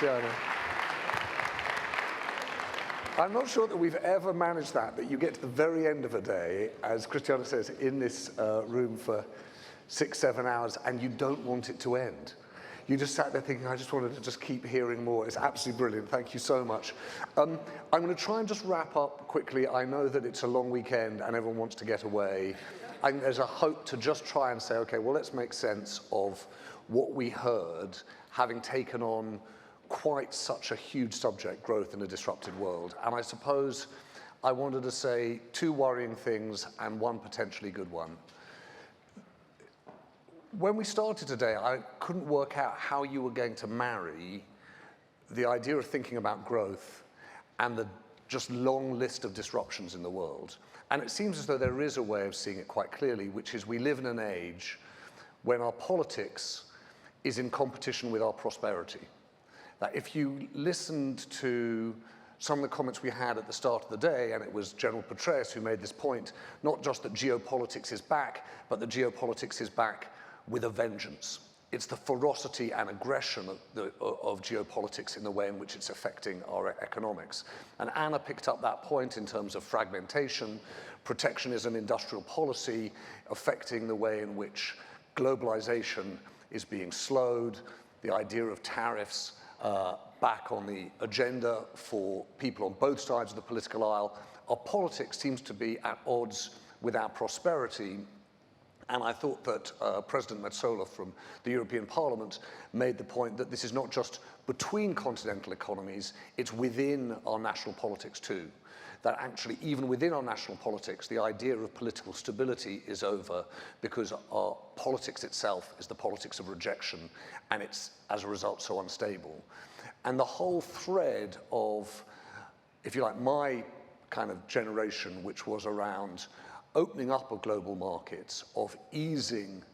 Christiana. I'm not sure that we've ever managed that you get to the very end of a day, as Christiana says, in this room for 6-7 hours, and you don't want it to end. You just sat there thinking, I just wanted to just keep hearing more. It's absolutely brilliant. Thank you so much. I'm going to try and just wrap up quickly. I know that it's a long weekend and everyone wants to get away. And there's a hope to just try and say, okay, well, let's make sense of what we heard, having taken on quite such a huge subject, growth in a disrupted world. And I suppose I wanted to say 2 worrying things and 1 potentially good one. When we started today, I couldn't work out how you were going to marry the idea of thinking about growth and the just long list of disruptions in the world. And it seems as though there is a way of seeing it quite clearly, which is we live in an age when our politics is in competition with our prosperity. That if you listened to some of the comments we had at the start of the day, and it was General Petraeus who made this point, not just that geopolitics is back, but that geopolitics is back with a vengeance. It's the ferocity and aggression of geopolitics in the way in which it's affecting our economics. And Anna picked up that point in terms of fragmentation, protectionism, industrial policy, affecting the way in which globalization is being slowed, the idea of tariffs back on the agenda for people on both sides of the political aisle. Our politics seems to be at odds with our prosperity. And I thought that President Metsola from the European Parliament made the point that this is not just between continental economies, it's within our national politics too. That actually, even within our national politics, the idea of political stability is over because our politics itself is the politics of rejection, and it's, as a result, so unstable. And the whole thread of, if you like, my kind of generation, which was around opening up of global markets, of easing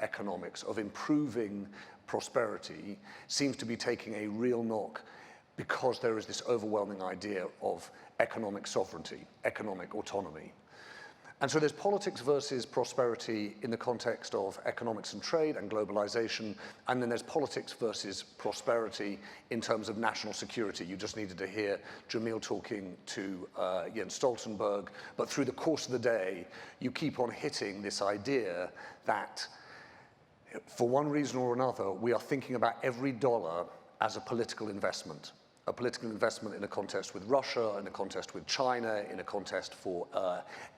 economics, of improving prosperity, seems to be taking a real knock because there is this overwhelming idea of economic sovereignty, economic autonomy. And so there's politics versus prosperity in the context of economics and trade and globalization, and then there's politics versus prosperity in terms of national security. You just needed to hear Jamil talking to Jens Stoltenberg, but through the course of the day, you keep on hitting this idea that for one reason or another, we are thinking about every dollar as a political investment in a contest with Russia, in a contest with China, in a contest for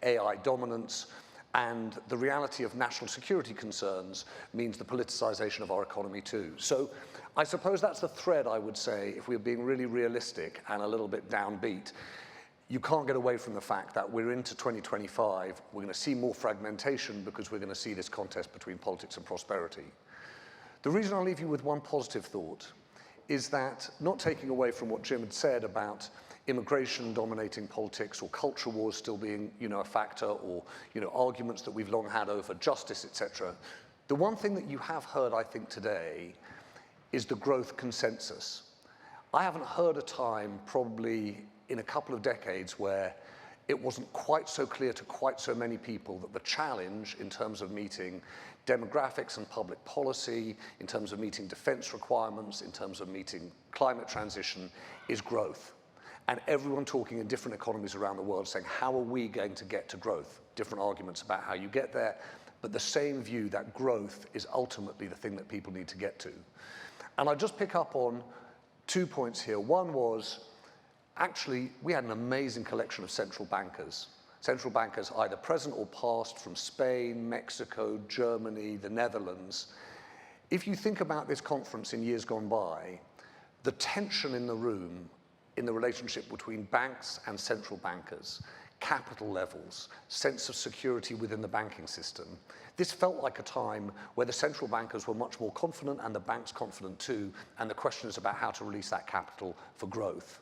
AI dominance. And the reality of national security concerns means the politicization of our economy too. So I suppose that's the thread, I would say, if we're being really realistic and a little bit downbeat. You can't get away from the fact that we're into 2025, we're going to see more fragmentation because we're going to see this contest between politics and prosperity. The reason I'll leave you with 1 positive thought is that, not taking away from what Jim had said about immigration dominating politics or culture wars still being, a factor, or, arguments that we've long had over justice, etc. The one thing that you have heard, I think, today is the growth consensus. I haven't heard a time, probably in a couple of decades, where it wasn't quite so clear to quite so many people that the challenge in terms of meeting demographics and public policy, in terms of meeting defense requirements, in terms of meeting climate transition, is growth. And everyone talking in different economies around the world saying, how are we going to get to growth? Different arguments about how you get there, but the same view that growth is ultimately the thing that people need to get to. And I'll just pick up on 2 points here. One was, actually, we had an amazing collection of central bankers either present or past, from Spain, Mexico, Germany, the Netherlands. If you think about this conference in years gone by, the tension in the room in the relationship between banks and central bankers, capital levels, sense of security within the banking system, this felt like a time where the central bankers were much more confident and the banks confident too, and the question is about how to release that capital for growth.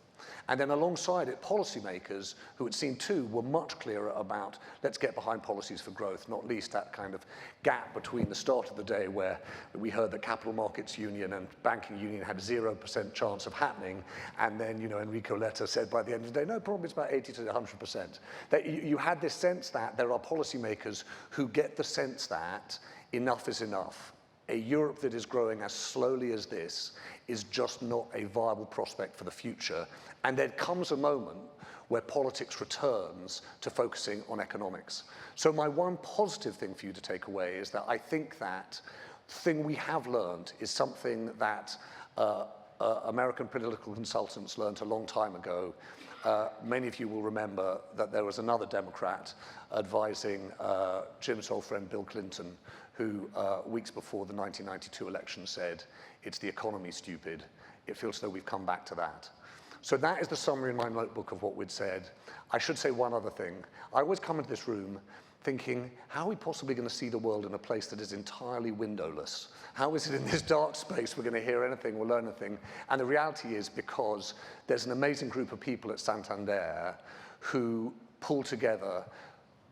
And then alongside it, policymakers, who it seemed too were much clearer about, let's get behind policies for growth, not least that kind of gap between the start of the day where we heard that Capital Markets Union and Banking Union had 0% chance of happening, and then, Enrico Letta said by the end of the day, no problem, it's about 80 to 100%. That you had this sense that there are policymakers who get the sense that enough is enough. a Europe that is growing as slowly as this is just not a viable prospect for the future. And there comes a moment where politics returns to focusing on economics. So my one positive thing for you to take away is that I think that thing we have learned is something that American political consultants learned a long time ago. Many of you will remember that there was another Democrat advising Jim's old friend Bill Clinton, who weeks before the 1992 election said, "It's the economy, stupid." It feels as though we've come back to that. So that is the summary in my notebook of what we'd said. I should say one other thing. I always come into this room thinking, how are we possibly going to see the world in a place that is entirely windowless? How is it in this dark space we're going to hear anything or learn anything? And the reality is because there's an amazing group of people at Santander who pull together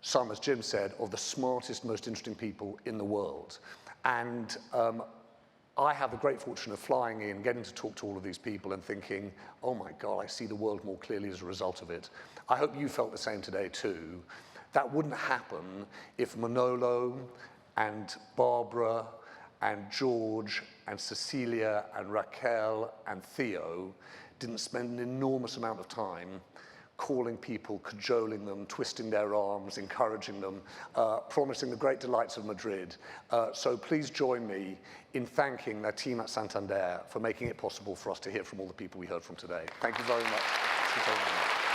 some, as Jim said, of the smartest, most interesting people in the world. And I have the great fortune of flying in, getting to talk to all of these people and thinking, oh my God, I see the world more clearly as a result of it. I hope you felt the same today too. That wouldn't happen if Manolo and Barbara and George and Cecilia and Raquel and Theo didn't spend an enormous amount of time calling people, cajoling them, twisting their arms, encouraging them, promising the great delights of Madrid. So please join me in thanking their team at Santander for making it possible for us to hear from all the people we heard from today. Thank you very much. Thank you very much.